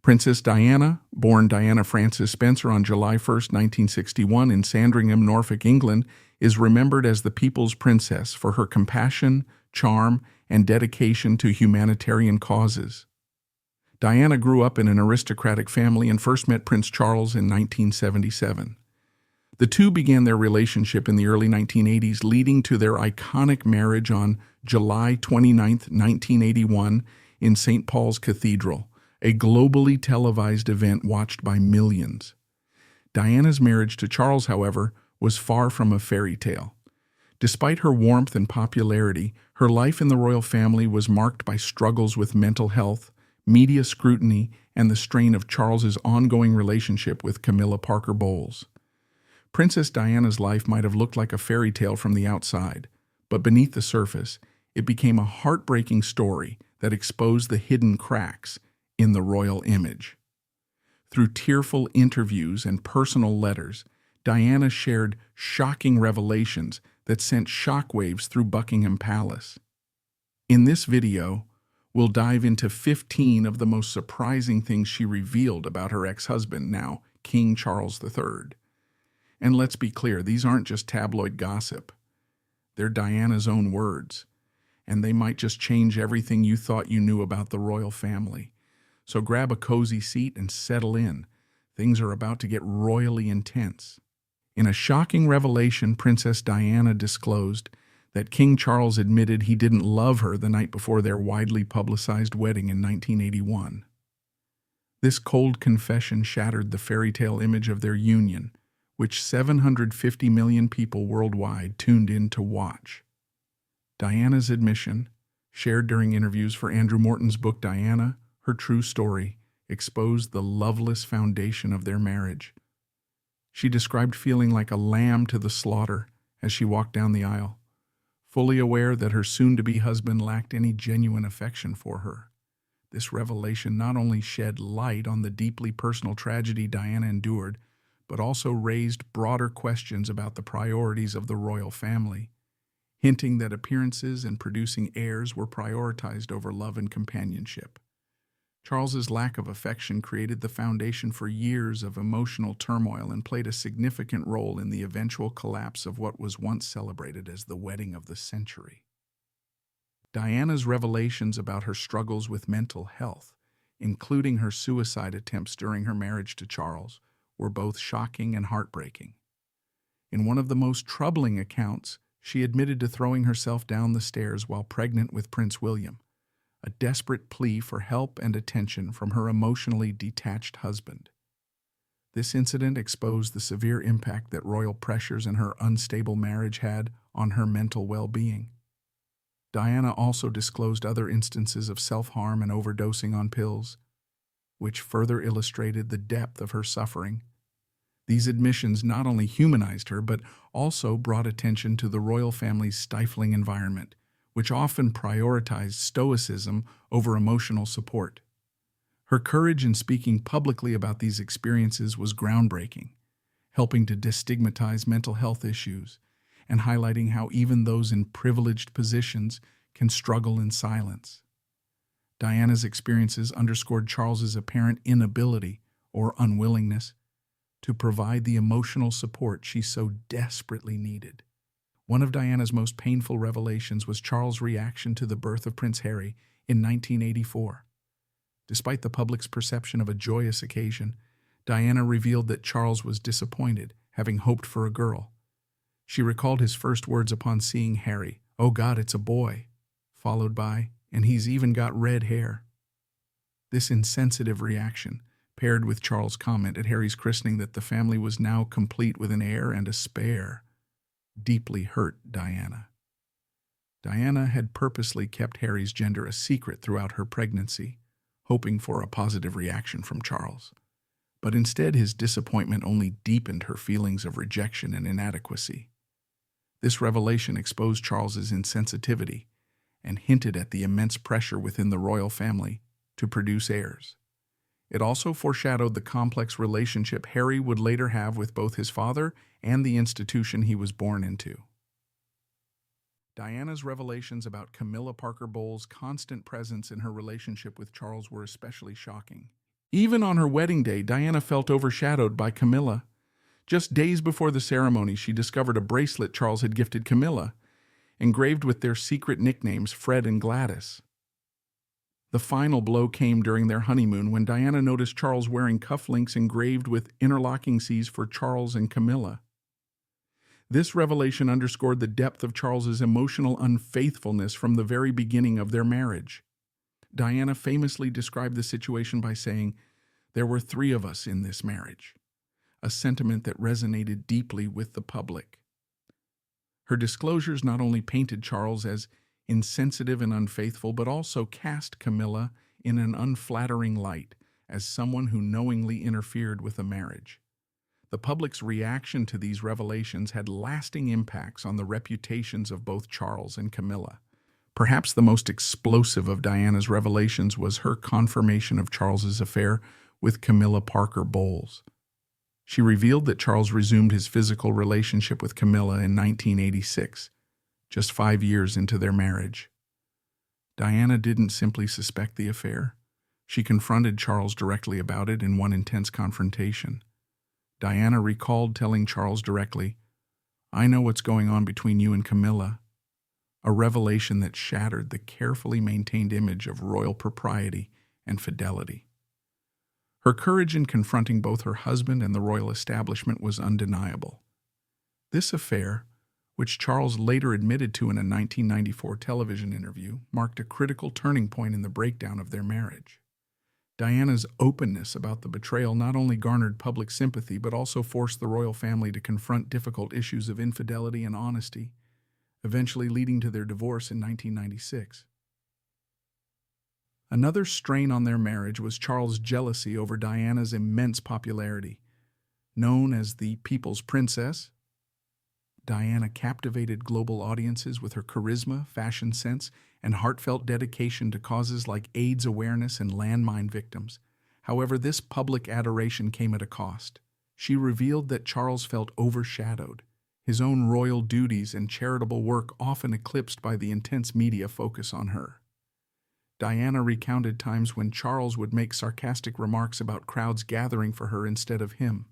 Princess Diana, born Diana Frances Spencer on July 1, 1961 in Sandringham, Norfolk, England, is remembered as the people's princess for her compassion, charm, and dedication to humanitarian causes. Diana grew up in an aristocratic family and first met Prince Charles in 1977. The two began their relationship in the early 1980s, leading to their iconic marriage on July 29, 1981, in St. Paul's Cathedral, a globally televised event watched by millions. Diana's marriage to Charles, however, was far from a fairy tale. Despite her warmth and popularity, her life in the royal family was marked by struggles with mental health, media scrutiny, and the strain of Charles's ongoing relationship with Camilla Parker Bowles. Princess Diana's life might have looked like a fairy tale from the outside, but beneath the surface, it became a heartbreaking story that exposed the hidden cracks in the royal image. Through tearful interviews and personal letters, Diana shared shocking revelations that sent shockwaves through Buckingham Palace. In this video, we'll dive into 15 of the most surprising things she revealed about her ex-husband, now King Charles III. And let's be clear, these aren't just tabloid gossip. They're Diana's own words, and they might just change everything you thought you knew about the royal family. So grab a cozy seat and settle in. Things are about to get royally intense. In a shocking revelation, Princess Diana disclosed that King Charles admitted he didn't love her the night before their widely publicized wedding in 1981. This cold confession shattered the fairy tale image of their union, which 750 million people worldwide tuned in to watch. Diana's admission, shared during interviews for Andrew Morton's book Diana, Her True Story, exposed the loveless foundation of their marriage. She described feeling like a lamb to the slaughter as she walked down the aisle, fully aware that her soon-to-be husband lacked any genuine affection for her. This revelation not only shed light on the deeply personal tragedy Diana endured, but also raised broader questions about the priorities of the royal family, hinting that appearances and producing heirs were prioritized over love and companionship. Charles's lack of affection created the foundation for years of emotional turmoil and played a significant role in the eventual collapse of what was once celebrated as the wedding of the century. Diana's revelations about her struggles with mental health, including her suicide attempts during her marriage to Charles, were both shocking and heartbreaking. In one of the most troubling accounts, she admitted to throwing herself down the stairs while pregnant with Prince William, a desperate plea for help and attention from her emotionally detached husband. This incident exposed the severe impact that royal pressures and her unstable marriage had on her mental well-being. Diana also disclosed other instances of self-harm and overdosing on pills, which further illustrated the depth of her suffering. These admissions not only humanized her, but also brought attention to the royal family's stifling environment, which often prioritized stoicism over emotional support. Her courage in speaking publicly about these experiences was groundbreaking, helping to destigmatize mental health issues and highlighting how even those in privileged positions can struggle in silence. Diana's experiences underscored Charles's apparent inability or unwillingness to provide the emotional support she so desperately needed. One of Diana's most painful revelations was Charles' reaction to the birth of Prince Harry in 1984. Despite the public's perception of a joyous occasion, Diana revealed that Charles was disappointed, having hoped for a girl. She recalled his first words upon seeing Harry, "Oh God, it's a boy," followed by, "and he's even got red hair." This insensitive reaction, paired with Charles' comment at Harry's christening that the family was now complete with an heir and a spare, deeply hurt Diana. Diana had purposely kept Harry's gender a secret throughout her pregnancy, hoping for a positive reaction from Charles. But instead, his disappointment only deepened her feelings of rejection and inadequacy. This revelation exposed Charles's insensitivity and hinted at the immense pressure within the royal family to produce heirs. It also foreshadowed the complex relationship Harry would later have with both his father and the institution he was born into. Diana's revelations about Camilla Parker Bowles' constant presence in her relationship with Charles were especially shocking. Even on her wedding day, Diana felt overshadowed by Camilla. Just days before the ceremony, she discovered a bracelet Charles had gifted Camilla, engraved with their secret nicknames Fred and Gladys. The final blow came during their honeymoon when Diana noticed Charles wearing cufflinks engraved with interlocking C's for Charles and Camilla. This revelation underscored the depth of Charles's emotional unfaithfulness from the very beginning of their marriage. Diana famously described the situation by saying, "There were 3 of us in this marriage," a sentiment that resonated deeply with the public. Her disclosures not only painted Charles as insensitive and unfaithful, but also cast Camilla in an unflattering light as someone who knowingly interfered with a marriage. The public's reaction to these revelations had lasting impacts on the reputations of both Charles and Camilla. Perhaps the most explosive of Diana's revelations was her confirmation of Charles's affair with Camilla Parker Bowles. She revealed that Charles resumed his physical relationship with Camilla in 1986, just 5 years into their marriage. Diana didn't simply suspect the affair. She confronted Charles directly about it in one intense confrontation. Diana recalled telling Charles directly, "I know what's going on between you and Camilla," a revelation that shattered the carefully maintained image of royal propriety and fidelity. Her courage in confronting both her husband and the royal establishment was undeniable. This affair, which Charles later admitted to in a 1994 television interview, marked a critical turning point in the breakdown of their marriage. Diana's openness about the betrayal not only garnered public sympathy but also forced the royal family to confront difficult issues of infidelity and honesty, eventually leading to their divorce in 1996. Another strain on their marriage was Charles' jealousy over Diana's immense popularity. Known as the People's Princess, Diana captivated global audiences with her charisma, fashion sense, and heartfelt dedication to causes like AIDS awareness and landmine victims. However, this public adoration came at a cost. She revealed that Charles felt overshadowed, his own royal duties and charitable work often eclipsed by the intense media focus on her. Diana recounted times when Charles would make sarcastic remarks about crowds gathering for her instead of him.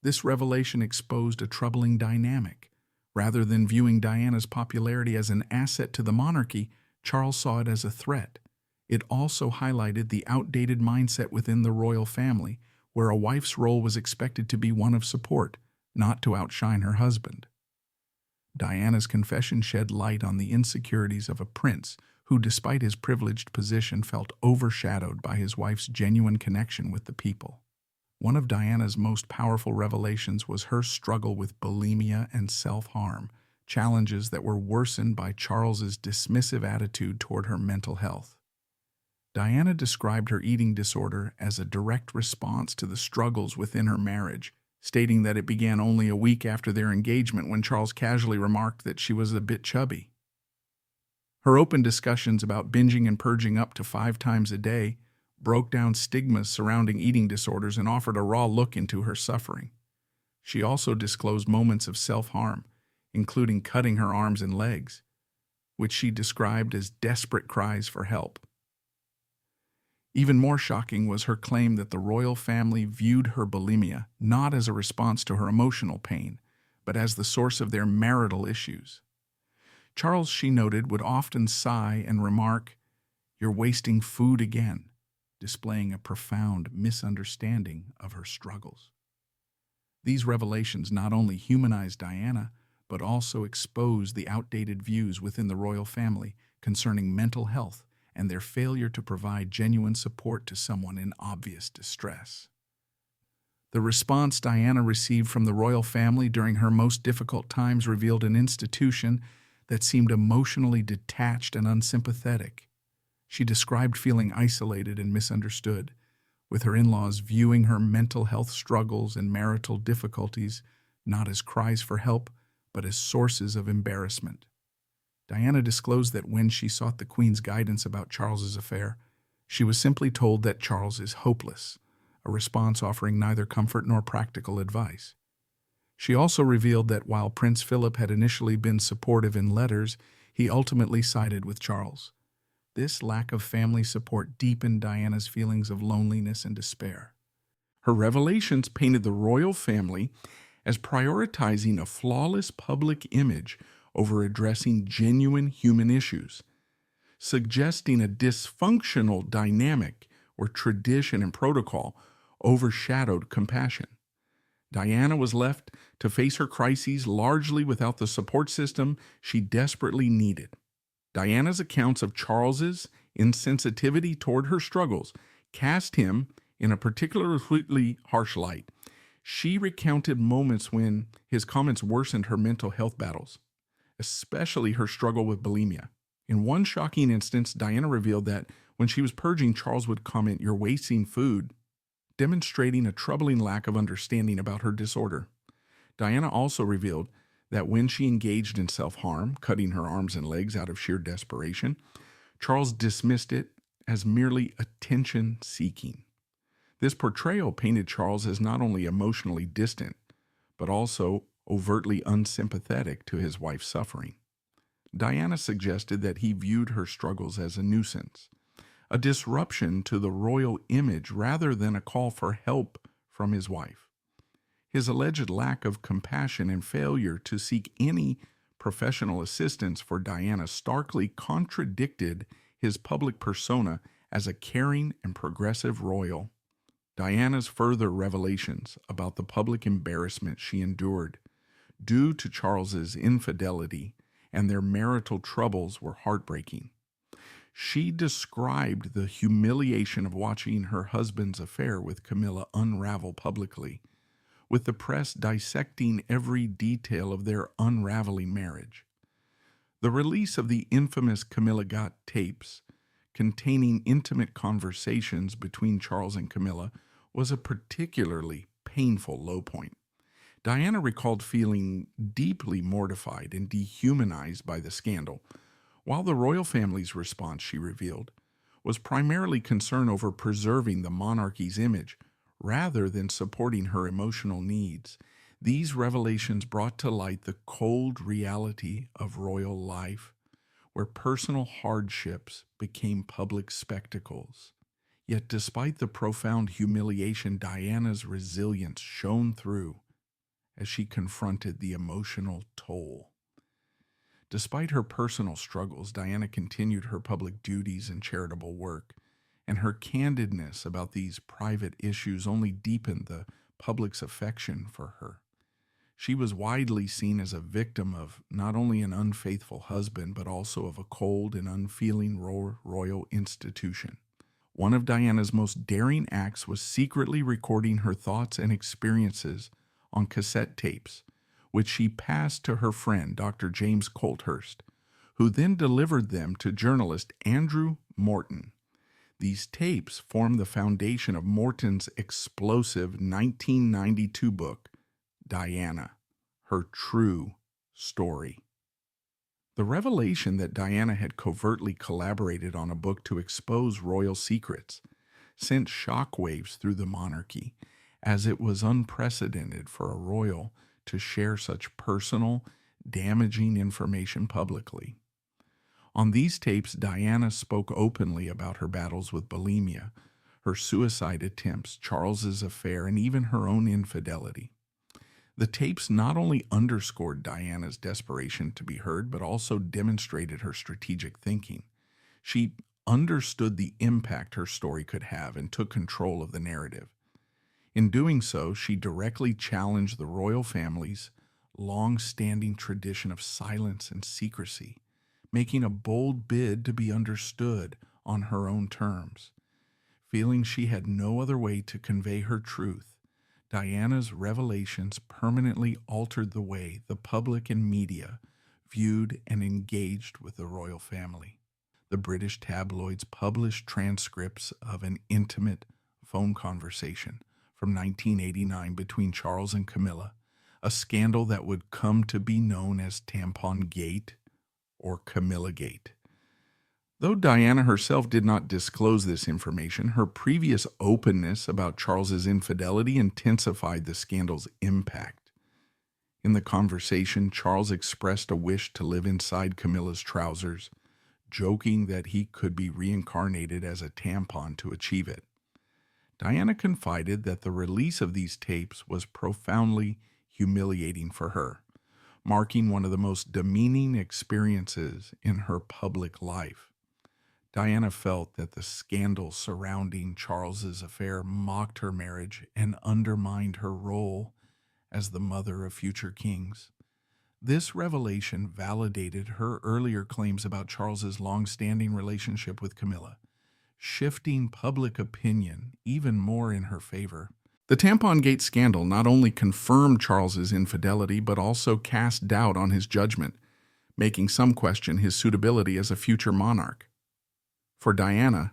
This revelation exposed a troubling dynamic. Rather than viewing Diana's popularity as an asset to the monarchy, Charles saw it as a threat. It also highlighted the outdated mindset within the royal family, where a wife's role was expected to be one of support, not to outshine her husband. Diana's confession shed light on the insecurities of a prince who, despite his privileged position, felt overshadowed by his wife's genuine connection with the people. One of Diana's most powerful revelations was her struggle with bulimia and self-harm, challenges that were worsened by Charles's dismissive attitude toward her mental health. Diana described her eating disorder as a direct response to the struggles within her marriage, stating that it began only a week after their engagement when Charles casually remarked that she was a bit chubby. Her open discussions about binging and purging up to 5 times a day broke down stigmas surrounding eating disorders and offered a raw look into her suffering. She also disclosed moments of self-harm, including cutting her arms and legs, which she described as desperate cries for help. Even more shocking was her claim that the royal family viewed her bulimia not as a response to her emotional pain, but as the source of their marital issues. Charles, she noted, would often sigh and remark, "You're wasting food again," displaying a profound misunderstanding of her struggles. These revelations not only humanized Diana, but also exposed the outdated views within the royal family concerning mental health and their failure to provide genuine support to someone in obvious distress. The response Diana received from the royal family during her most difficult times revealed an institution that seemed emotionally detached and unsympathetic. She described feeling isolated and misunderstood, with her in-laws viewing her mental health struggles and marital difficulties not as cries for help, but as sources of embarrassment. Diana disclosed that when she sought the Queen's guidance about Charles's affair, she was simply told that Charles is hopeless, a response offering neither comfort nor practical advice. She also revealed that while Prince Philip had initially been supportive in letters, he ultimately sided with Charles. This lack of family support deepened Diana's feelings of loneliness and despair. Her revelations painted the royal family as prioritizing a flawless public image over addressing genuine human issues, suggesting a dysfunctional dynamic where tradition and protocol overshadowed compassion. Diana was left to face her crises largely without the support system she desperately needed. Diana's accounts of Charles's insensitivity toward her struggles cast him in a particularly harsh light. She recounted moments when his comments worsened her mental health battles, especially her struggle with bulimia. In one shocking instance, Diana revealed that when she was purging, Charles would comment, "You're wasting food," demonstrating a troubling lack of understanding about her disorder. Diana also revealed that when she engaged in self-harm, cutting her arms and legs out of sheer desperation, Charles dismissed it as merely attention-seeking. This portrayal painted Charles as not only emotionally distant, but also overtly unsympathetic to his wife's suffering. Diana suggested that he viewed her struggles as a nuisance, a disruption to the royal image rather than a call for help from his wife. His alleged lack of compassion and failure to seek any professional assistance for Diana starkly contradicted his public persona as a caring and progressive royal. Diana's further revelations about the public embarrassment she endured due to Charles's infidelity and their marital troubles were heartbreaking. She described the humiliation of watching her husband's affair with Camilla unravel publicly, with the press dissecting every detail of their unraveling marriage. The release of the infamous Camillagate tapes, containing intimate conversations between Charles and Camilla, was a particularly painful low point. Diana recalled feeling deeply mortified and dehumanized by the scandal, while the royal family's response, she revealed, was primarily concern over preserving the monarchy's image rather than supporting her emotional needs. These revelations brought to light the cold reality of royal life, where personal hardships became public spectacles. Yet despite the profound humiliation, Diana's resilience shone through as she confronted the emotional toll. Despite her personal struggles, Diana continued her public duties and charitable work, and her candidness about these private issues only deepened the public's affection for her. She was widely seen as a victim of not only an unfaithful husband, but also of a cold and unfeeling royal institution. One of Diana's most daring acts was secretly recording her thoughts and experiences on cassette tapes, which she passed to her friend, Dr. James Colthurst, who then delivered them to journalist Andrew Morton. These tapes formed the foundation of Morton's explosive 1992 book, Diana, Her True Story. The revelation that Diana had covertly collaborated on a book to expose royal secrets sent shockwaves through the monarchy, as it was unprecedented for a royal to share such personal, damaging information publicly. On these tapes, Diana spoke openly about her battles with bulimia, her suicide attempts, Charles's affair, and even her own infidelity. The tapes not only underscored Diana's desperation to be heard, but also demonstrated her strategic thinking. She understood the impact her story could have and took control of the narrative. In doing so, she directly challenged the royal family's long-standing tradition of silence and secrecy, making a bold bid to be understood on her own terms. Feeling she had no other way to convey her truth, Diana's revelations permanently altered the way the public and media viewed and engaged with the royal family. The British tabloids published transcripts of an intimate phone conversation from 1989 between Charles and Camilla, a scandal that would come to be known as Tampon-gate or Camillagate. Though Diana herself did not disclose this information, her previous openness about Charles's infidelity intensified the scandal's impact. In the conversation, Charles expressed a wish to live inside Camilla's trousers, joking that he could be reincarnated as a tampon to achieve it. Diana confided that the release of these tapes was profoundly humiliating for her, marking one of the most demeaning experiences in her public life. Diana felt that the scandal surrounding Charles's affair mocked her marriage and undermined her role as the mother of future kings. This revelation validated her earlier claims about Charles's long-standing relationship with Camilla, shifting public opinion even more in her favor. The Tampongate scandal not only confirmed Charles's infidelity but also cast doubt on his judgment, making some question his suitability as a future monarch. For Diana,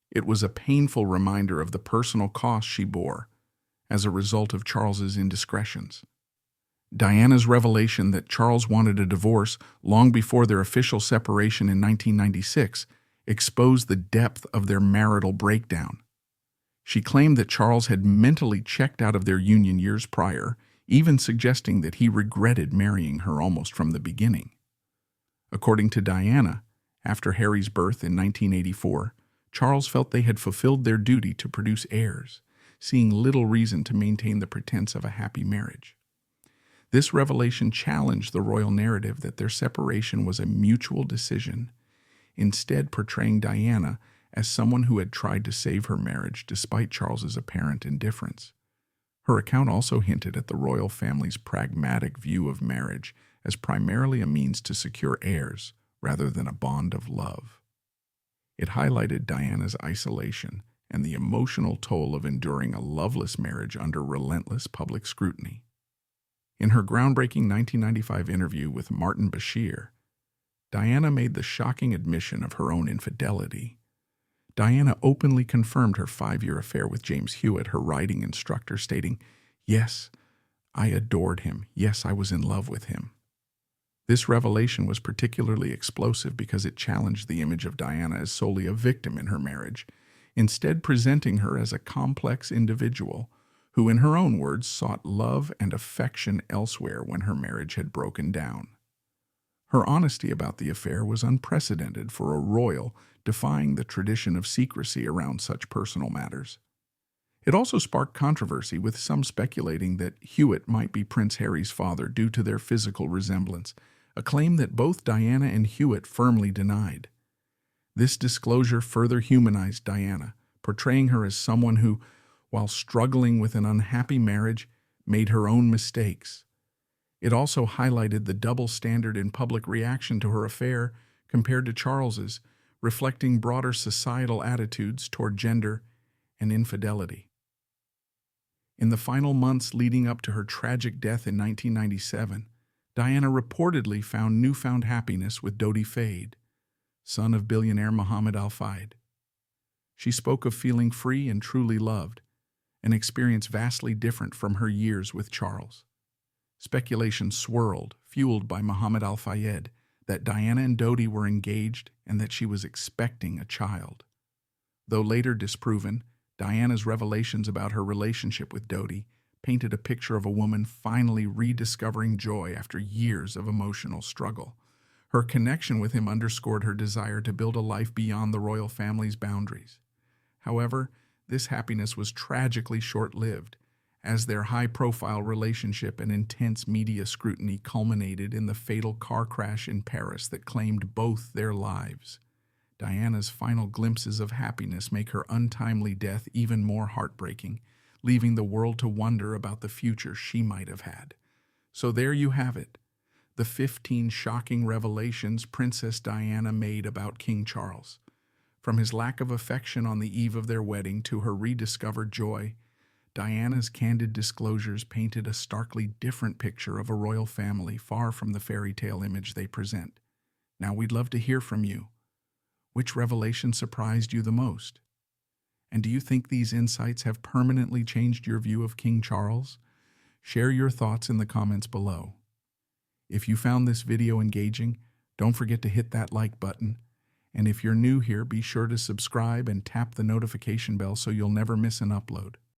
it was a painful reminder of the personal cost she bore as a result of Charles's indiscretions. Diana's revelation that Charles wanted a divorce long before their official separation in 1996 exposed the depth of their marital breakdown. She claimed that Charles had mentally checked out of their union years prior, even suggesting that he regretted marrying her almost from the beginning. According to Diana, after Harry's birth in 1984, Charles felt they had fulfilled their duty to produce heirs, seeing little reason to maintain the pretense of a happy marriage. This revelation challenged the royal narrative that their separation was a mutual decision, instead portraying Diana as someone who had tried to save her marriage despite Charles's apparent indifference. Her account also hinted at the royal family's pragmatic view of marriage as primarily a means to secure heirs rather than a bond of love. It highlighted Diana's isolation and the emotional toll of enduring a loveless marriage under relentless public scrutiny. In her groundbreaking 1995 interview with Martin Bashir, Diana made the shocking admission of her own infidelity. Diana openly confirmed her 5-year affair with James Hewitt, her writing instructor, stating, "Yes, I adored him. Yes, I was in love with him." This revelation was particularly explosive because it challenged the image of Diana as solely a victim in her marriage, instead presenting her as a complex individual who, in her own words, sought love and affection elsewhere when her marriage had broken down. Her honesty about the affair was unprecedented for a royal, defying the tradition of secrecy around such personal matters. It also sparked controversy, with some speculating that Hewitt might be Prince Harry's father due to their physical resemblance, a claim that both Diana and Hewitt firmly denied. This disclosure further humanized Diana, portraying her as someone who, while struggling with an unhappy marriage, made her own mistakes. It also highlighted the double standard in public reaction to her affair compared to Charles's, reflecting broader societal attitudes toward gender and infidelity. In the final months leading up to her tragic death in 1997, Diana reportedly found newfound happiness with Dodi Fayed, son of billionaire Mohammed Al Fayed. She spoke of feeling free and truly loved, an experience vastly different from her years with Charles. Speculation swirled, fueled by Mohammed Al Fayed, that Diana and Dodi were engaged and that she was expecting a child. Though later disproven, Diana's revelations about her relationship with Dodi painted a picture of a woman finally rediscovering joy after years of emotional struggle. Her connection with him underscored her desire to build a life beyond the royal family's boundaries. However, this happiness was tragically short-lived, as their high-profile relationship and intense media scrutiny culminated in the fatal car crash in Paris that claimed both their lives. Diana's final glimpses of happiness make her untimely death even more heartbreaking, leaving the world to wonder about the future she might have had. So there you have it, the 15 shocking revelations Princess Diana made about King Charles. From his lack of affection on the eve of their wedding to her rediscovered joy, Diana's candid disclosures painted a starkly different picture of a royal family, far from the fairy tale image they present. Now we'd love to hear from you. Which revelation surprised you the most? And do you think these insights have permanently changed your view of King Charles? Share your thoughts in the comments below. If you found this video engaging, don't forget to hit that like button. And if you're new here, be sure to subscribe and tap the notification bell so you'll never miss an upload.